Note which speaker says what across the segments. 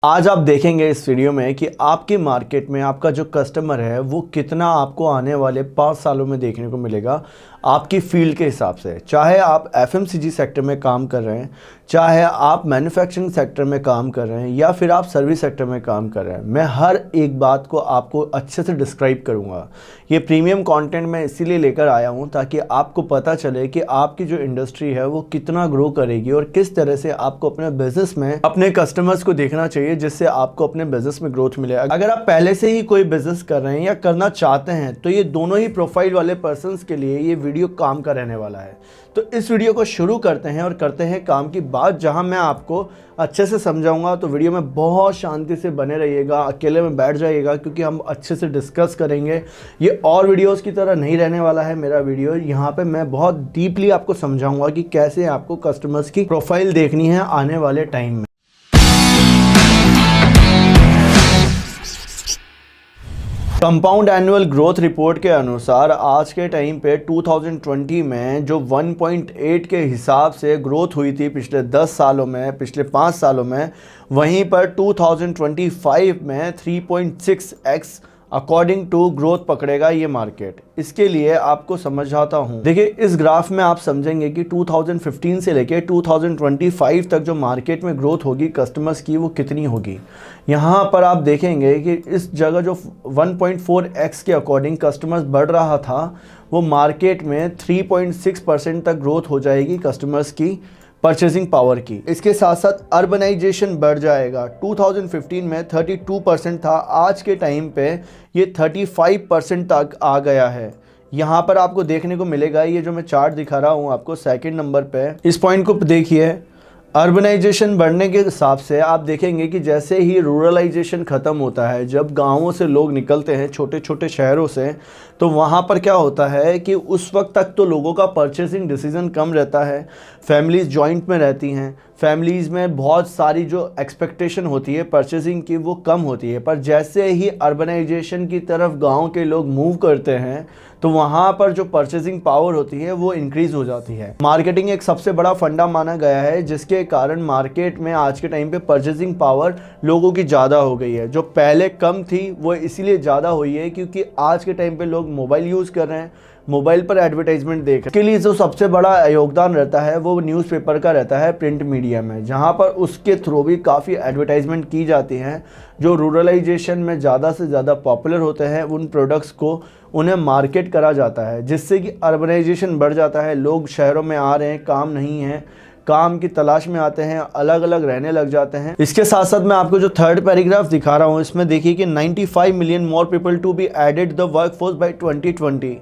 Speaker 1: आज आप देखेंगे इस वीडियो में कि आपकी मार्केट में आपका जो कस्टमर है वो कितना आपको आने वाले 5 सालों में देखने को मिलेगा आपकी फील्ड के हिसाब से। चाहे आप एफएमसीजी सेक्टर में काम कर रहे हैं, चाहे आप मैन्युफैक्चरिंग सेक्टर में काम कर रहे हैं या फिर आप सर्विस सेक्टर में काम कर रहे हैं, मैं हर एक बात को आपको अच्छे से डिस्क्राइब करूंगा। ये प्रीमियम कंटेंट मैं इसीलिए लेकर आया हूं ताकि आपको पता चले कि आपकी जो इंडस्ट्री है वो कितना ग्रो करेगी और किस तरह से आपको अपने बिजनेस में अपने कस्टमर्स को देखना चाहिए जिससे आपको अपने बिजनेस में ग्रोथ मिले। अगर आप पहले से ही कोई बिजनेस कर रहे हैं या करना चाहते हैं तो ये दोनों ही प्रोफाइल वाले पर्सन्स के लिए ये वीडियो काम का रहने वाला है। तो इस वीडियो को शुरू करते हैं और करते हैं काम की बात, जहां मैं आपको अच्छे से समझाऊंगा। तो वीडियो में बहुत शांति से बने रहिएगा, अकेले में बैठ जाइएगा क्योंकि हम अच्छे से डिस्कस करेंगे। ये और वीडियोस की तरह नहीं रहने वाला है मेरा वीडियो। यहाँ पे मैं बहुत डीपली आपको समझाऊंगा कि कैसे आपको कस्टमर्स की प्रोफाइल देखनी है आने वाले टाइम में। कंपाउंड एनुअल ग्रोथ रिपोर्ट के अनुसार आज के टाइम पे 2020 में जो 1.8 के हिसाब से ग्रोथ हुई थी पिछले 10 सालों में, पिछले 5 सालों में, वहीं पर 2025 में 3.6x अकॉर्डिंग टू ग्रोथ पकड़ेगा ये मार्केट। इसके लिए आपको समझाता हूँ। देखिए, इस ग्राफ में आप समझेंगे कि 2015 से लेके 2025 तक जो मार्केट में ग्रोथ होगी कस्टमर्स की वो कितनी होगी। यहाँ पर आप देखेंगे कि इस जगह जो 1.4x के अकॉर्डिंग कस्टमर्स बढ़ रहा था वो मार्केट में 3.6% तक ग्रोथ हो जाएगी कस्टमर्स की परचेजिंग पावर की। इसके साथ साथ अर्बनाइजेशन बढ़ जाएगा। 2015 में 32% था, आज के टाइम पे ये 35% तक आ गया है। यहाँ पर आपको देखने को मिलेगा, ये जो मैं चार्ट दिखा रहा हूँ आपको सेकंड नंबर पे, इस पॉइंट को देखिए। अर्बनाइजेशन बढ़ने के हिसाब से आप देखेंगे कि जैसे ही रूरलाइजेशन ख़त्म होता है, जब गांवों से लोग निकलते हैं छोटे छोटे शहरों से, तो वहाँ पर क्या होता है कि उस वक्त तक तो लोगों का परचेसिंग डिसीजन कम रहता है। फैमिलीज़ जॉइंट में रहती हैं, फैमिलीज़ में बहुत सारी जो एक्सपेक्टेशन होती है परचेसिंग की वो कम होती है। पर जैसे ही अर्बनाइजेशन की तरफ गांव के लोग मूव करते हैं तो वहाँ पर जो परचेसिंग पावर होती है वो इंक्रीज़ हो जाती है। मार्केटिंग एक सबसे बड़ा फंडा माना गया है जिसके कारण मार्केट में आज के टाइम पे परचेसिंग पावर लोगों की ज़्यादा हो गई है। जो पहले कम थी वो इसीलिए ज़्यादा हुई है क्योंकि आज के टाइम पे लोग मोबाइल यूज़ कर रहे हैं, मोबाइल पर एडवर्टाइजमेंट देख रहे हैं। इसके लिए जो सबसे बड़ा योगदान रहता है वो न्यूज़पेपर का रहता है, प्रिंट मीडिया में, जहाँ पर उसके थ्रू भी काफ़ी एडवर्टाइजमेंट की जाती हैं। जो रूरलाइजेशन में ज़्यादा से ज़्यादा पॉपुलर होते हैं उन प्रोडक्ट्स को उन्हें मार्केट करा जाता है, जिससे कि अर्बनाइजेशन बढ़ जाता है। लोग शहरों में आ रहे हैं, काम नहीं है, काम की तलाश में आते हैं, अलग अलग रहने लग जाते हैं। इसके साथ साथ मैं आपको जो थर्ड पैराग्राफ दिखा रहा हूँ इसमें देखिए कि 95 million more people to be added the workforce by 2020।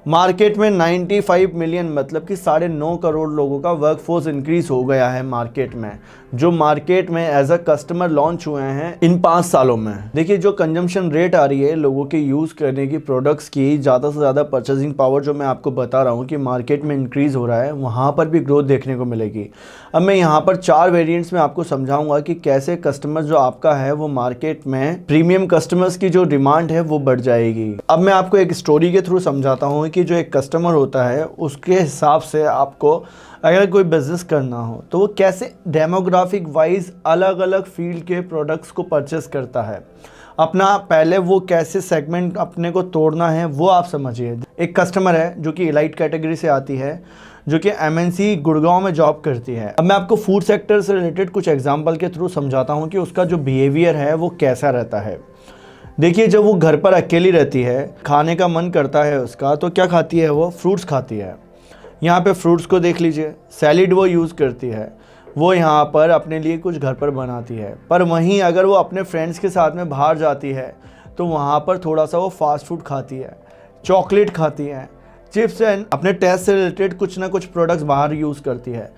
Speaker 1: Market में 95 मिलियन मतलब कि 9.5 करोड़ लोगों का वर्कफोर्स इंक्रीज हो गया है मार्केट में, जो मार्केट में एज अ कस्टमर लॉन्च हुए हैं इन 5 सालों में। देखिए, जो कंजम्पशन रेट आ रही है लोगों के यूज़ करने की प्रोडक्ट्स की, ज़्यादा से ज़्यादा परचेजिंग पावर जो मैं आपको बता रहा हूँ कि मार्केट में इंक्रीज़ हो रहा है, वहाँ पर भी ग्रोथ देखने को मिलेगी। अब मैं यहाँ पर 4 वेरिएंट्स में आपको समझाऊंगा कि कैसे कस्टमर जो आपका है वो मार्केट में प्रीमियम कस्टमर्स की जो डिमांड है वो बढ़ जाएगी। अब मैं आपको एक स्टोरी के थ्रू समझाता हूँ कि जो एक कस्टमर होता है उसके हिसाब से आपको अगर कोई बिजनेस करना हो तो वो कैसे डेमोग्राफिक वाइज अलग अलग फील्ड के प्रोडक्ट्स को परचेस करता है। अपना पहले वो कैसे सेगमेंट अपने को तोड़ना है वो आप समझिए। एक कस्टमर है जो कि एलाइट कैटेगरी से आती है, जो कि एमएनसी गुड़गांव में जॉब करती है। अब मैं आपको फूड सेक्टर से रिलेटेड कुछ एग्जांपल के थ्रू समझाता हूँ कि उसका जो बिहेवियर है वो कैसा रहता है। देखिए, जब वो घर पर अकेली रहती है, खाने का मन करता है उसका, तो क्या खाती है वो? फ्रूट्स खाती है। यहाँ पे फ्रूट्स को देख लीजिए, सैलिड वो यूज़ करती है, वो यहाँ पर अपने लिए कुछ घर पर बनाती है। पर वहीं अगर वो अपने फ्रेंड्स के साथ में बाहर जाती है तो वहाँ पर थोड़ा सा वो फास्ट फूड खाती है, चॉकलेट खाती है, चिप्स एंड अपने टेस्ट से रिलेटेड कुछ ना कुछ प्रोडक्ट्स बाहर यूज़ करती है।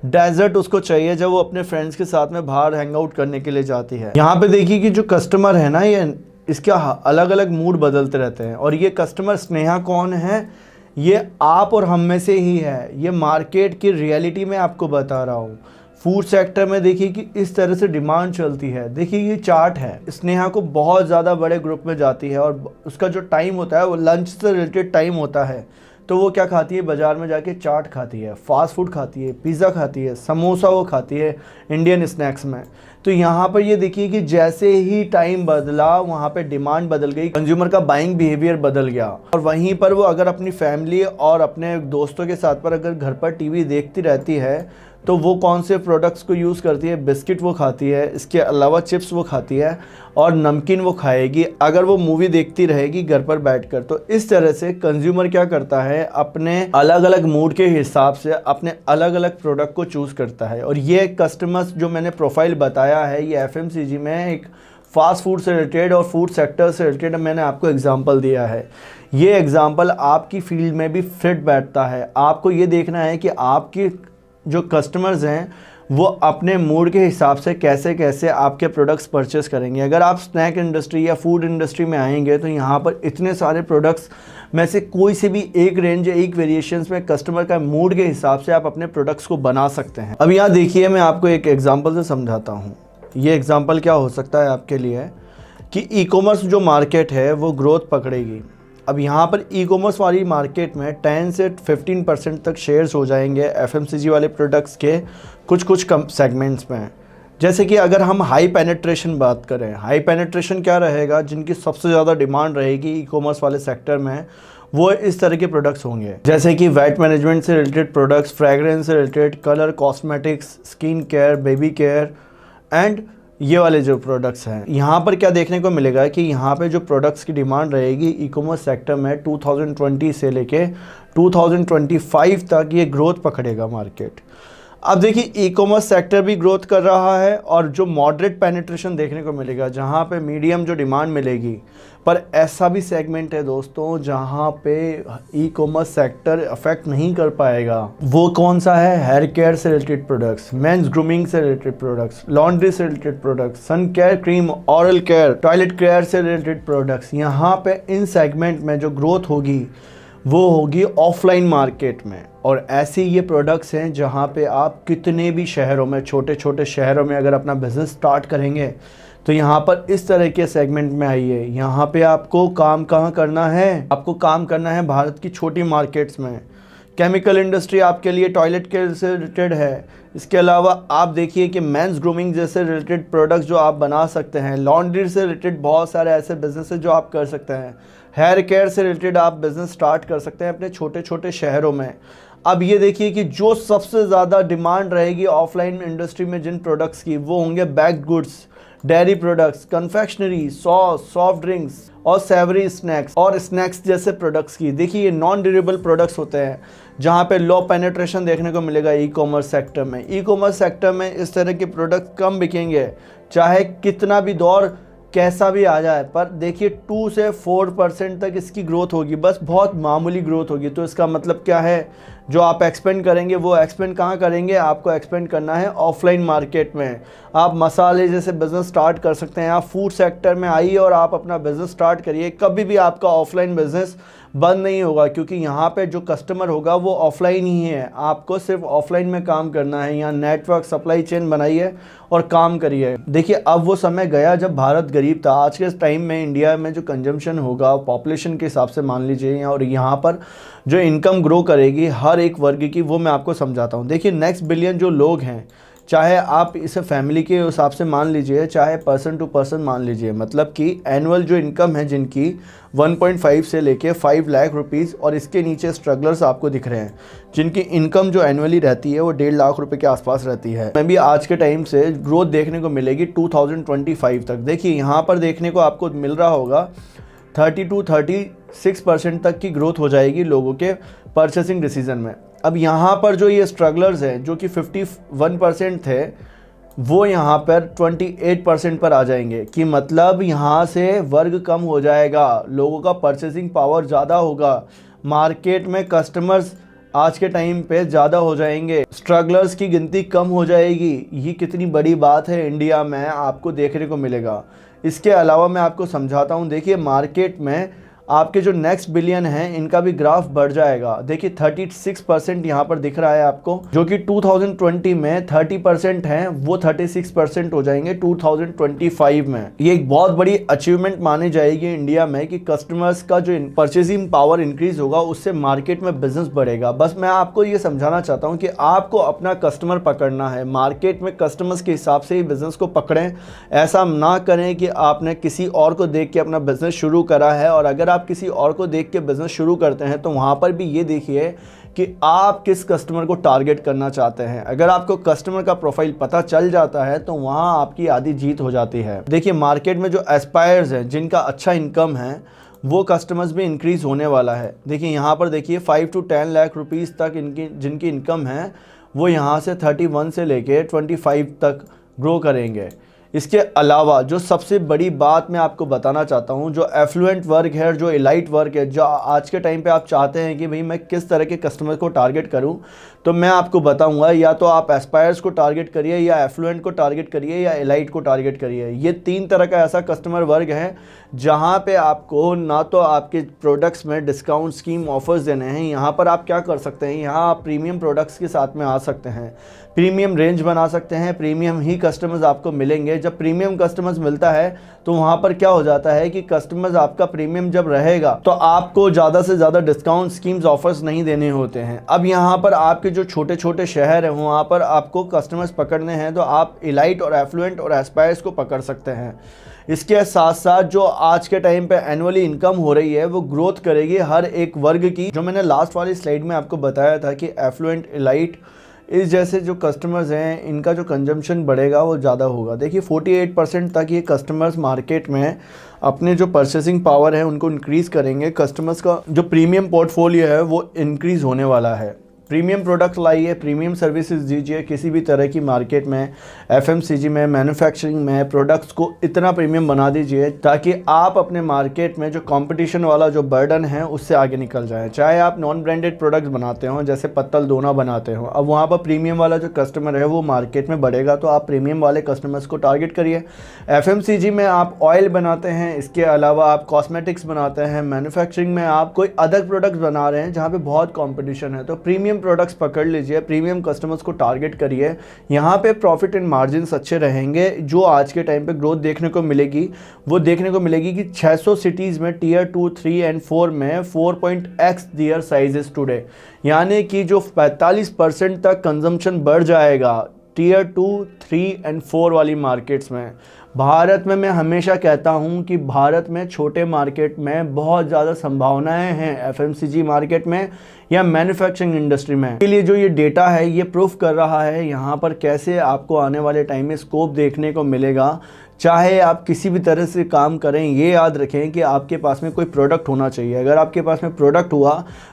Speaker 1: डेजर्ट उसको चाहिए जब वो अपने फ्रेंड्स के साथ में बाहर हैंग आउट करने के लिए जाती है। यहाँ पे देखिए कि जो कस्टमर है ना, ये इसके अलग अलग मूड बदलते रहते हैं। और ये कस्टमर स्नेहा कौन है? ये आप और हम में से ही है। ये मार्केट की रियलिटी में आपको बता रहा हूँ। फूड सेक्टर में देखिए कि इस तरह से डिमांड चलती है। देखिए, ये चार्ट है, स्नेहा को बहुत ज़्यादा बड़े ग्रुप में जाती है और उसका जो टाइम होता है वो लंच से रिलेटेड टाइम होता है। तो वो क्या खाती है, बाज़ार में जाके चाट खाती है, फास्ट फूड खाती है, पिज़्ज़ा खाती है, समोसा वो खाती है इंडियन स्नैक्स में। तो यहाँ पर ये देखिए कि जैसे ही टाइम बदला वहाँ पे डिमांड बदल गई, कंज्यूमर का बाइंग बिहेवियर बदल गया। और वहीं पर वो अगर अपनी फैमिली और अपने दोस्तों के साथ पर अगर घर पर टीवी देखती रहती है तो वो कौन से प्रोडक्ट्स को यूज़ करती है, बिस्किट वो खाती है, इसके अलावा चिप्स वो खाती है और नमकीन वो खाएगी अगर वो मूवी देखती रहेगी घर पर बैठकर। तो इस तरह से कंज्यूमर क्या करता है, अपने अलग अलग मूड के हिसाब से अपने अलग अलग प्रोडक्ट को चूज़ करता है। और ये कस्टमर्स जो मैंने प्रोफाइल बताया है, ये एफएमसीजी में एक फास्ट फूड से रिलेटेड और फूड सेक्टर से रिलेटेड मैंने आपको एग्जांपल दिया है। ये एग्जांपल आपकी फील्ड में भी फिट बैठता है। आपको ये देखना है कि आपकी जो कस्टमर्स हैं वो अपने मूड के हिसाब से कैसे कैसे आपके प्रोडक्ट्स परचेस करेंगे। अगर आप स्नैक इंडस्ट्री या फूड इंडस्ट्री में आएंगे तो यहाँ पर इतने सारे प्रोडक्ट्स में से कोई से भी एक रेंज या एक वेरिएशंस में कस्टमर का मूड के हिसाब से आप अपने प्रोडक्ट्स को बना सकते हैं। अब यहाँ देखिए, मैं आपको एक एग्जांपल से समझाता हूँ। ये एग्जांपल क्या हो सकता है आपके लिए कि ई कॉमर्स जो मार्केट है वो ग्रोथ पकड़ेगी। अब यहाँ पर ई कॉमर्स वाली मार्केट में 10 से 15% तक शेयर्स हो जाएंगे एफएमसीजी वाले प्रोडक्ट्स के कुछ कम सेगमेंट्स में। जैसे कि अगर हम हाई पेनिट्रेशन बात करें, हाई पेनिट्रेशन क्या रहेगा, जिनकी सबसे ज़्यादा डिमांड रहेगी ई कॉमर्स वाले सेक्टर में, वो इस तरह के प्रोडक्ट्स होंगे जैसे कि वेट मैनेजमेंट से रिलेटेड प्रोडक्ट्स, फ्रेगरेंस से related, colour cosmetics, skin care, baby care and ये वाले जो प्रोडक्ट्स हैं। यहाँ पर क्या देखने को मिलेगा कि यहाँ पे जो प्रोडक्ट्स की डिमांड रहेगी ई कॉमर्स सेक्टर में 2020 से लेके 2025 तक ये ग्रोथ पकड़ेगा मार्केट। अब देखिए, ई कॉमर्स सेक्टर भी ग्रोथ कर रहा है और जो मॉडरेट पेनिट्रेशन देखने को मिलेगा, जहाँ पे मीडियम जो डिमांड मिलेगी। पर ऐसा भी सेगमेंट है दोस्तों जहाँ पे ई कॉमर्स सेक्टर अफेक्ट नहीं कर पाएगा। वो कौन सा है? हेयर केयर से रिलेटेड प्रोडक्ट्स, मेंस ग्रूमिंग से रिलेटेड प्रोडक्ट्स, लॉन्ड्री से related products, sun care cream, oral care, toilet care से रिलेटेड प्रोडक्ट्स। यहाँ पे इन सेगमेंट में जो ग्रोथ होगी वो होगी ऑफलाइन मार्केट में। और ऐसे ये प्रोडक्ट्स हैं जहाँ पे आप कितने भी शहरों में, छोटे छोटे शहरों में अगर अपना बिजनेस स्टार्ट करेंगे तो यहाँ पर इस तरह के सेगमेंट में आइए। यहाँ पे आपको काम कहाँ करना है? आपको काम करना है भारत की छोटी मार्केट्स में। केमिकल इंडस्ट्री आपके लिए टॉयलेट केयर से रिलेटेड है। इसके अलावा आप देखिए कि मेंस ग्रूमिंग जैसे रिलेटेड प्रोडक्ट्स जो आप बना सकते हैं, लॉन्ड्री से रिलेटेड बहुत सारे ऐसे बिजनेस जो आप कर सकते हैं, हेयर केयर से रिलेटेड आप बिज़नेस स्टार्ट कर सकते हैं अपने छोटे छोटे शहरों में। अब ये देखिए कि जो सबसे ज़्यादा डिमांड रहेगी ऑफलाइन इंडस्ट्री में जिन प्रोडक्ट्स की, वो होंगे backed goods, dairy products, confectionery, sauce, soft drinks और सेवरी स्नैक्स और स्नैक्स जैसे प्रोडक्ट्स की। देखिए, ये नॉन ड्यूरेबल प्रोडक्ट्स होते हैं जहाँ पे लो पेनिट्रेशन देखने को मिलेगा ई कॉमर्स सेक्टर में। ई कॉमर्स सेक्टर में इस तरह के प्रोडक्ट कम बिकेंगे, चाहे कितना भी दौर कैसा भी आ जाए। पर देखिए 2 से 4% तक इसकी ग्रोथ होगी, बस बहुत मामूली ग्रोथ होगी। तो इसका मतलब क्या है, जो आप एक्सपेंड करेंगे वो एक्सपेंड कहाँ करेंगे? आपको एक्सपेंड करना है ऑफलाइन मार्केट में। आप मसाले जैसे बिज़नेस स्टार्ट कर सकते हैं। आप फूड सेक्टर में आइए और आप अपना बिज़नेस स्टार्ट करिए। कभी भी आपका ऑफलाइन बिज़नेस बंद नहीं होगा, क्योंकि यहाँ पे जो कस्टमर होगा वो ऑफलाइन ही है। आपको सिर्फ ऑफलाइन में काम करना है। यहाँ नेटवर्क, सप्लाई चेन बनाइए और काम करिए। देखिए, अब वो समय गया जब भारत गरीब था। आज के टाइम में इंडिया में जो कंजम्पशन होगा पॉपुलेशन के हिसाब से मान लीजिए, और यहाँ पर जो इनकम ग्रो करेगी हर एक वर्ग की, वो मैं आपको समझाता हूँ। देखिए, नेक्स्ट बिलियन जो लोग हैं, चाहे आप इसे फैमिली के हिसाब से मान लीजिए, चाहे पर्सन टू पर्सन मान लीजिए, मतलब कि एनुअल जो इनकम है जिनकी 1.5 से लेके 5 लाख रुपीज़, और इसके नीचे स्ट्रगलर्स आपको दिख रहे हैं जिनकी इनकम जो एनुअली रहती है वो 1.5 लाख रुपए के आसपास रहती है। मैं भी आज के टाइम से ग्रोथ देखने को मिलेगी 2025 तक। देखिए, यहाँ पर देखने को आपको मिल रहा होगा 30-36% तक की ग्रोथ हो जाएगी लोगों के परचेसिंग डिसीजन में। अब यहाँ पर जो ये स्ट्रगलर्स हैं जो कि 51% थे, वो यहाँ पर 28% पर आ जाएंगे, कि मतलब यहाँ से वर्ग कम हो जाएगा, लोगों का परचेसिंग पावर ज़्यादा होगा, मार्केट में कस्टमर्स आज के टाइम पे ज़्यादा हो जाएंगे, स्ट्रगलर्स की गिनती कम हो जाएगी। ये कितनी बड़ी बात है इंडिया में आपको देखने को मिलेगा। इसके अलावा मैं आपको समझाता हूँ। देखिए, मार्केट में आपके जो नेक्स्ट बिलियन हैं इनका भी ग्राफ बढ़ जाएगा। देखिए 36% यहाँ पर दिख रहा है आपको, जो कि 2020 में 30% हैं, वो 36% हो जाएंगे 2025 में। ये एक बहुत बड़ी अचीवमेंट मानी जाएगी इंडिया में कि कस्टमर्स का जो परचेसिंग पावर इंक्रीज होगा उससे मार्केट में बिजनेस बढ़ेगा। बस मैं आपको ये समझाना चाहता हूँ कि आपको अपना कस्टमर पकड़ना है, मार्केट में कस्टमर्स के हिसाब से ही बिजनेस को पकड़ें। ऐसा ना करें कि आपने किसी और को देख के अपना बिजनेस शुरू करा है, और अगर आप किसी और को देख के बिजनेस शुरू करते हैं तो वहाँ पर भी ये देखिए कि आप किस कस्टमर को टारगेट करना चाहते हैं। अगर आपको कस्टमर का प्रोफाइल पता चल जाता है तो वहाँ आपकी आधी जीत हो जाती है। देखिए मार्केट में जो एस्पायर्स हैं, जिनका अच्छा इनकम है, वो कस्टमर्स भी इंक्रीज होने वाला है। देखिए यहाँ पर देखिए 5 to 10 लाख रुपीज़ तक इनकी जिनकी इनकम है वो यहाँ से 31 से लेके 25 तक ग्रो करेंगे। इसके अलावा जो सबसे बड़ी बात मैं आपको बताना चाहता हूँ, जो एफ्लुएंट वर्क है, जो एलाइट वर्क है, जो आज के टाइम पे आप चाहते हैं कि भाई मैं किस तरह के कस्टमर को टारगेट करूँ, तो मैं आपको बताऊंगा या तो आप एस्पायर्स को टारगेट करिए, या एफ्लुएंट को टारगेट करिए, या एलाइट को टारगेट करिए। ये 3 तरह का ऐसा कस्टमर वर्ग है जहाँ पे आपको ना तो आपके प्रोडक्ट्स में डिस्काउंट स्कीम ऑफर्स देने हैं। यहाँ पर आप क्या कर सकते हैं, यहाँ आप प्रीमियम प्रोडक्ट्स के साथ में आ सकते हैं, प्रीमियम रेंज बना सकते हैं, प्रीमियम ही कस्टमर्स आपको मिलेंगे। जब प्रीमियम कस्टमर्स मिलता है तो वहाँ पर क्या हो जाता है कि कस्टमर्स आपका प्रीमियम जब रहेगा तो आपको ज़्यादा से ज़्यादा डिस्काउंट स्कीम्स ऑफर्स नहीं देने होते हैं। अब यहाँ पर आपके जो छोटे छोटे शहर हैं वहाँ पर आपको कस्टमर्स पकड़ने हैं तो आप एलाइट और एफ्लुएंट और एस्पायर्स को पकड़ सकते हैं। इसके साथ साथ जो आज के टाइम पे एनुअली इनकम हो रही है वो ग्रोथ करेगी हर एक वर्ग की। जो मैंने लास्ट वाली स्लाइड में आपको बताया था कि एफ्लुएंट, एलाइट, इस जैसे जो कस्टमर्स हैं इनका जो कंजम्पशन बढ़ेगा वो ज़्यादा होगा। देखिए 48% तक ये कस्टमर्स मार्केट में अपने जो परचेसिंग पावर है उनको इंक्रीज़ करेंगे। कस्टमर्स का जो प्रीमियम पोर्टफोलियो है वो इंक्रीज़ होने वाला है। प्रीमियम प्रोडक्ट लाइए, प्रीमियम सर्विसेज दीजिए किसी भी तरह की मार्केट में, एफएमसीजी में, मैन्युफैक्चरिंग में प्रोडक्ट्स को इतना प्रीमियम बना दीजिए ताकि आप अपने मार्केट में जो कंपटीशन वाला जो बर्डन है उससे आगे निकल जाएं। चाहे आप नॉन ब्रांडेड प्रोडक्ट्स बनाते हो जैसे पत्तल दोना बनाते हो, अब वहाँ पर प्रीमियम वाला जो कस्टमर है वो मार्केट में बढ़ेगा तो आप प्रीमियम वाले कस्टमर्स को टारगेट करिए। एफएमसीजी में आप ऑयल बनाते हैं, इसके अलावा आप कॉस्मेटिक्स बनाते हैं, मैन्युफैक्चरिंग में आप कोई अदर प्रोडक्ट्स बना रहे हैं जहाँ पे बहुत कॉम्पिटिशन है, तो प्रीमियम प्रोडक्ट्स पकड़ लीजिए, प्रीमियम कस्टमर्स को टारगेट करिए। यहाँ पे प्रॉफिट एंड मार्जिन्स अच्छे रहेंगे। जो आज के टाइम पे ग्रोथ देखने को मिलेगी वो देखने को मिलेगी कि 600 सिटीज़ में टियर 2, 3 एंड 4 में 4.x देयर साइजेस टुडे, यानी कि जो 45% तक कंजम्पशन बढ़ जाएगा टियर 2, 3 एंड 4 वाली मार्केट्स में। भारत में मैं हमेशा कहता हूं कि भारत में छोटे मार्केट में बहुत ज़्यादा संभावनाएं हैं एफएमसीजी मार्केट में या मैन्युफैक्चरिंग इंडस्ट्री में। के लिए जो ये डेटा है ये प्रूफ कर रहा है यहाँ पर कैसे आपको आने वाले टाइम में स्कोप देखने को मिलेगा। चाहे आप किसी भी तरह से काम करें, ये याद रखें कि आपके पास में कोई प्रोडक्ट होना चाहिए। अगर आपके पास में प्रोडक्ट हुआ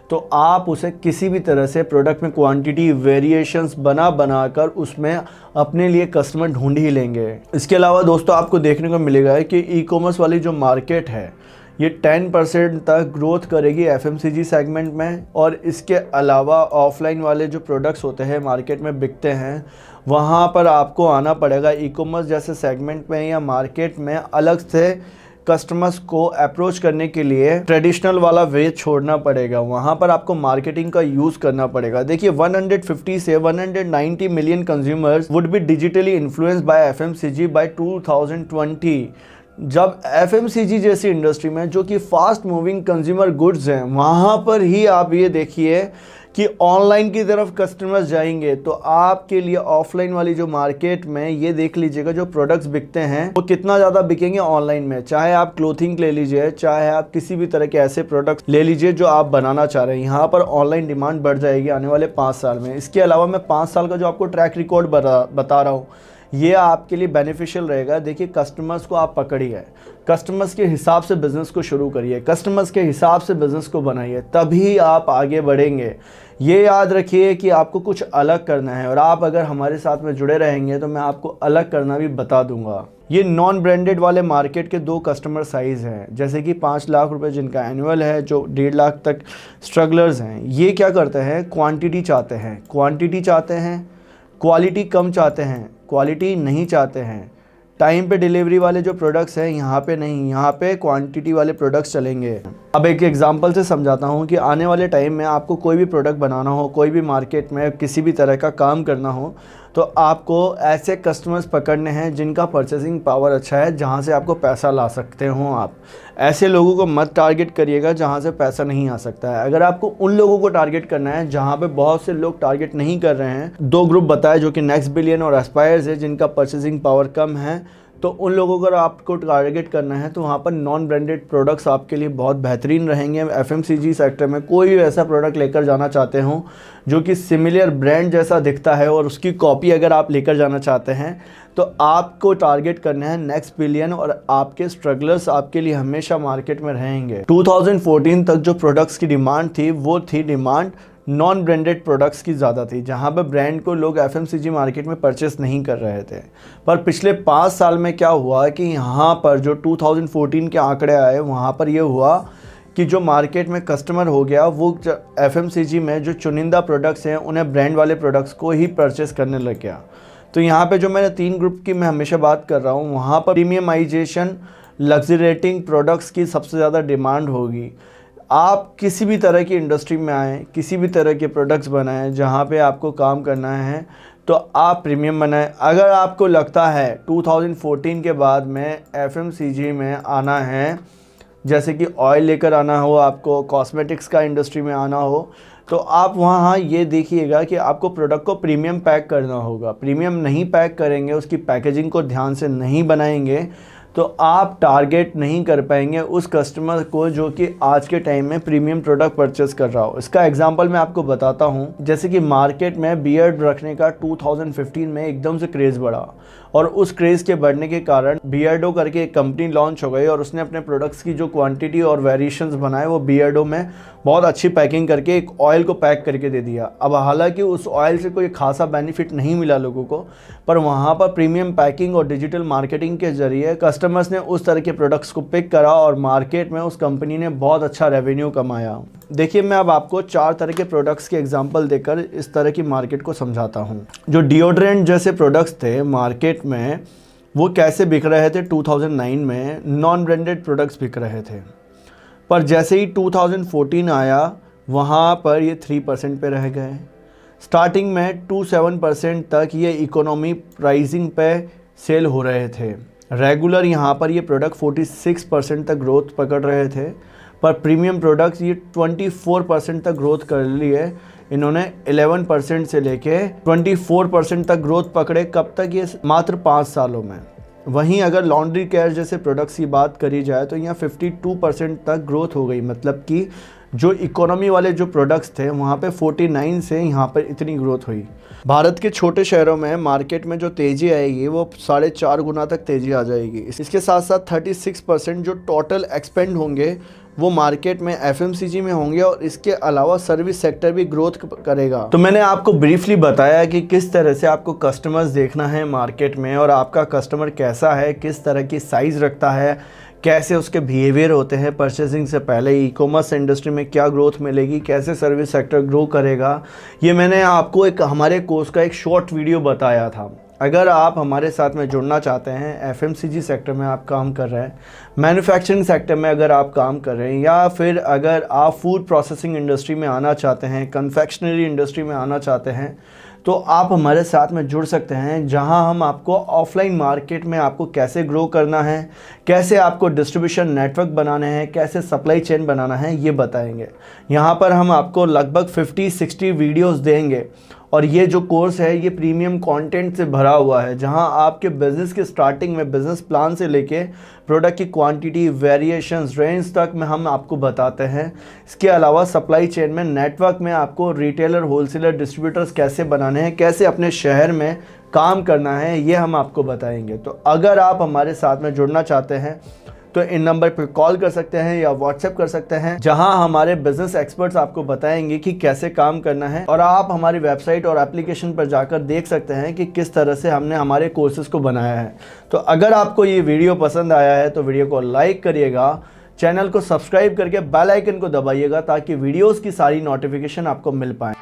Speaker 1: तो आप उसे किसी भी तरह से प्रोडक्ट में क्वांटिटी वेरिएशंस बना कर उसमें अपने लिए कस्टमर ढूंढ ही लेंगे। इसके अलावा दोस्तों आपको देखने को मिलेगा कि ई कॉमर्स वाली जो मार्केट है ये 10% तक ग्रोथ करेगी एफएमसीजी सेगमेंट में। और इसके अलावा ऑफलाइन वाले जो प्रोडक्ट्स होते हैं मार्केट में बिकते हैं वहाँ पर आपको आना पड़ेगा ई कॉमर्स जैसे सेगमेंट में या मार्केट में अलग से कस्टमर्स को अप्रोच करने के लिए ट्रेडिशनल वाला वे छोड़ना पड़ेगा। वहाँ पर आपको मार्केटिंग का यूज़ करना पड़ेगा। देखिए 150 से 190 million consumers would be digitally influenced by FMCG by 2020। जब एफएमसीजी जैसी इंडस्ट्री में जो कि फास्ट मूविंग कंज्यूमर गुड्स हैं वहाँ पर ही आप ये देखिए कि ऑनलाइन की तरफ कस्टमर्स जाएंगे तो आपके लिए ऑफलाइन वाली जो मार्केट में ये देख लीजिएगा जो प्रोडक्ट्स बिकते हैं वो कितना ज़्यादा बिकेंगे ऑनलाइन में। चाहे आप क्लोथिंग ले लीजिए, चाहे आप किसी भी तरह के ऐसे प्रोडक्ट्स ले लीजिए जो आप बनाना चाह रहे हैं, यहाँ पर ऑनलाइन डिमांड बढ़ जाएगी आने वाले 5 साल में। इसके अलावा मैं 5 साल का जो आपको ट्रैक रिकॉर्ड बता रहा हूँ ये आपके लिए बेनिफिशियल रहेगा। देखिए कस्टमर्स को आप पकड़िए, कस्टमर्स के हिसाब से बिज़नेस को शुरू करिए, कस्टमर्स के हिसाब से बिज़नेस को बनाइए, तभी आप आगे बढ़ेंगे। ये याद रखिए कि आपको कुछ अलग करना है और आप अगर हमारे साथ में जुड़े रहेंगे तो मैं आपको अलग करना भी बता दूंगा। ये नॉन ब्रांडेड वाले मार्केट के 2 कस्टमर साइज़ हैं, जैसे कि 5 लाख रुपए जिनका एनुअल है, जो 1.5 लाख तक स्ट्रगलर्स हैं। ये क्या करते हैं, क्वांटिटी चाहते हैं, क्वांटिटी चाहते हैं, क्वालिटी कम चाहते हैं, क्वालिटी नहीं चाहते हैं। टाइम पे डिलीवरी वाले जो प्रोडक्ट्स हैं यहाँ पे नहीं, यहाँ पे क्वांटिटी वाले प्रोडक्ट्स चलेंगे। अब एक एग्जांपल से समझाता हूँ कि आने वाले टाइम में आपको कोई भी प्रोडक्ट बनाना हो, कोई भी मार्केट में किसी भी तरह का काम करना हो, तो आपको ऐसे कस्टमर्स पकड़ने हैं जिनका परचेसिंग पावर अच्छा है, जहाँ से आपको पैसा ला सकते हो। आप ऐसे लोगों को मत टारगेट करिएगा जहाँ से पैसा नहीं आ सकता है। अगर आपको उन लोगों को टारगेट करना है जहाँ पे बहुत से लोग टारगेट नहीं कर रहे हैं, दो ग्रुप बताए जो कि नेक्स्ट बिलियन और एस्पायर्स है, जिनका परचेसिंग पावर कम है, तो उन लोगों को अगर आपको टारगेट करना है तो वहाँ पर नॉन ब्रांडेड प्रोडक्ट्स आपके लिए बहुत बेहतरीन रहेंगे। एफएमसीजी सेक्टर में कोई भी ऐसा प्रोडक्ट लेकर जाना चाहते हो जो कि सिमिलर ब्रांड जैसा दिखता है और उसकी कॉपी अगर आप लेकर जाना चाहते हैं, तो आपको टारगेट करना है नेक्स्ट बिलियन, और आपके स्ट्रगलर्स आपके लिए हमेशा मार्केट में रहेंगे। 2014 तक जो प्रोडक्ट्स की डिमांड थी वो थी डिमांड नॉन ब्रांडेड प्रोडक्ट्स की ज़्यादा थी, जहाँ पर ब्रांड को लोग एफएमसीजी मार्केट में परचेस नहीं कर रहे थे। पर पिछले 5 साल में क्या हुआ कि यहाँ पर जो 2014 के आंकड़े आए, वहाँ पर ये हुआ कि जो मार्केट में कस्टमर हो गया वो एफएमसीजी में जो चुनिंदा प्रोडक्ट्स हैं उन्हें ब्रांड वाले प्रोडक्ट्स को ही परचेस करने लग गया। तो यहाँ पे जो मैंने 3 ग्रुप की मैं हमेशा बात कर रहा हूँ, वहाँ पर प्रीमियमाइजेशन, लग्जरेटिंग प्रोडक्ट्स की सबसे ज़्यादा डिमांड होगी। आप किसी भी तरह की इंडस्ट्री में आएँ, किसी भी तरह के प्रोडक्ट्स बनाएं, जहाँ पे आपको काम करना है तो आप प्रीमियम बनाएं। अगर आपको लगता है 2014 के बाद में एफएमसीजी में आना है, जैसे कि ऑयल लेकर आना हो, आपको कॉस्मेटिक्स का इंडस्ट्री में आना हो, तो आप वहाँ ये देखिएगा कि आपको प्रोडक्ट को प्रीमियम पैक करना होगा। प्रीमियम नहीं पैक करेंगे, उसकी पैकेजिंग को ध्यान से नहीं बनाएंगे, तो आप टारगेट नहीं कर पाएंगे उस कस्टमर को जो कि आज के टाइम में प्रीमियम प्रोडक्ट परचेस कर रहा हो। इसका एग्जांपल मैं आपको बताता हूँ। जैसे कि मार्केट में बियर्ड रखने का 2015 में एकदम से क्रेज़ बढ़ा, और उस क्रेज़ के बढ़ने के कारण बियर्डो करके एक कंपनी लॉन्च हो गई और उसने अपने प्रोडक्ट्स की जो क्वांटिटी और वेरिएशंस बनाए वो बियर्डो में बहुत अच्छी पैकिंग करके एक ऑयल को पैक करके दे दिया। अब हालांकि उस ऑयल से कोई खासा बेनिफिट नहीं मिला लोगों को, पर वहाँ पर प्रीमियम पैकिंग और डिजिटल मार्केटिंग के जरिए कस्टमर्स ने उस तरह के प्रोडक्ट्स को पिक करा और मार्केट में उस कंपनी ने बहुत अच्छा रेवेन्यू कमाया। देखिए, मैं अब आपको 4 तरह के प्रोडक्ट्स के एग्जांपल देकर इस तरह की मार्केट को समझाता हूँ। जो डिओड्रेंट जैसे प्रोडक्ट्स थे मार्केट में, वो कैसे बिक रहे थे 2009 में, नॉन ब्रांडेड प्रोडक्ट्स बिक रहे थे। पर जैसे ही 2014 आया, वहाँ पर ये 3% पे रह गए। स्टार्टिंग में 2-7% तक ये इकोनॉमी प्राइसिंग पे सेल हो रहे थे। रेगुलर यहाँ पर ये प्रोडक्ट 46% तक ग्रोथ पकड़ रहे थे, पर प्रीमियम प्रोडक्ट्स ये 24% तक ग्रोथ कर लिए। इन्होंने 11% से लेके 24% तक ग्रोथ पकड़े। कब तक? ये मात्र 5 सालों में। वहीं अगर लॉन्ड्री केयर जैसे प्रोडक्ट्स की बात करी जाए तो यहाँ 52% तक ग्रोथ हो गई। मतलब कि जो इकोनॉमी वाले जो प्रोडक्ट्स थे वहाँ पे 49 से यहाँ पर इतनी ग्रोथ हुई। भारत के छोटे शहरों में मार्केट में जो तेज़ी आएगी वो 4.5 गुना तक तेज़ी आ जाएगी। इसके साथ साथ 36% जो टोटल एक्सपेंड होंगे वो मार्केट में एफएमसीजी में होंगे, और इसके अलावा सर्विस सेक्टर भी ग्रोथ करेगा। तो मैंने आपको ब्रीफली बताया कि किस तरह से आपको कस्टमर्स देखना है मार्केट में, और आपका कस्टमर कैसा है, किस तरह की साइज़ रखता है, कैसे उसके बिहेवियर होते हैं परचेसिंग से पहले, ई कॉमर्स इंडस्ट्री में क्या ग्रोथ मिलेगी, कैसे सर्विस सेक्टर ग्रो करेगा। ये मैंने आपको एक हमारे कोर्स का एक शॉर्ट वीडियो बताया था। अगर आप हमारे साथ में जुड़ना चाहते हैं, एफएमसीजी सेक्टर में आप काम कर रहे हैं, मैन्युफैक्चरिंग सेक्टर में अगर आप काम कर रहे हैं, या फिर अगर आप फूड प्रोसेसिंग इंडस्ट्री में आना चाहते हैं, कन्फेक्शनरी इंडस्ट्री में आना चाहते हैं, तो आप हमारे साथ में जुड़ सकते हैं, जहां हम आपको ऑफलाइन मार्केट में आपको कैसे ग्रो करना है, कैसे आपको डिस्ट्रीब्यूशन नेटवर्क बनाने हैं, कैसे सप्लाई चेन बनाना है, ये बताएंगे। यहाँ पर हम आपको लगभग 50-60 वीडियोस देंगे, और ये जो कोर्स है ये प्रीमियम कंटेंट से भरा हुआ है, जहां आपके बिज़नेस के स्टार्टिंग में बिज़नेस प्लान से लेके प्रोडक्ट की क्वांटिटी, वेरिएशंस, रेंज तक में हम आपको बताते हैं। इसके अलावा सप्लाई चेन में, नेटवर्क में आपको रिटेलर, होलसेलर, डिस्ट्रीब्यूटर्स कैसे बनाने हैं, कैसे अपने शहर में काम करना है, ये हम आपको बताएंगे। तो अगर आप हमारे साथ में जुड़ना चाहते हैं तो इन नंबर पर कॉल कर सकते हैं या व्हाट्सएप कर सकते हैं, जहां हमारे बिजनेस एक्सपर्ट्स आपको बताएंगे कि कैसे काम करना है। और आप हमारी वेबसाइट और एप्लीकेशन पर जाकर देख सकते हैं कि किस तरह से हमने हमारे कोर्सेज को बनाया है। तो अगर आपको ये वीडियो पसंद आया है तो वीडियो को लाइक करिएगा, चैनल को सब्सक्राइब करके बेल आइकन को दबाइएगा, ताकि वीडियोज़ की सारी नोटिफिकेशन आपको मिल पाए।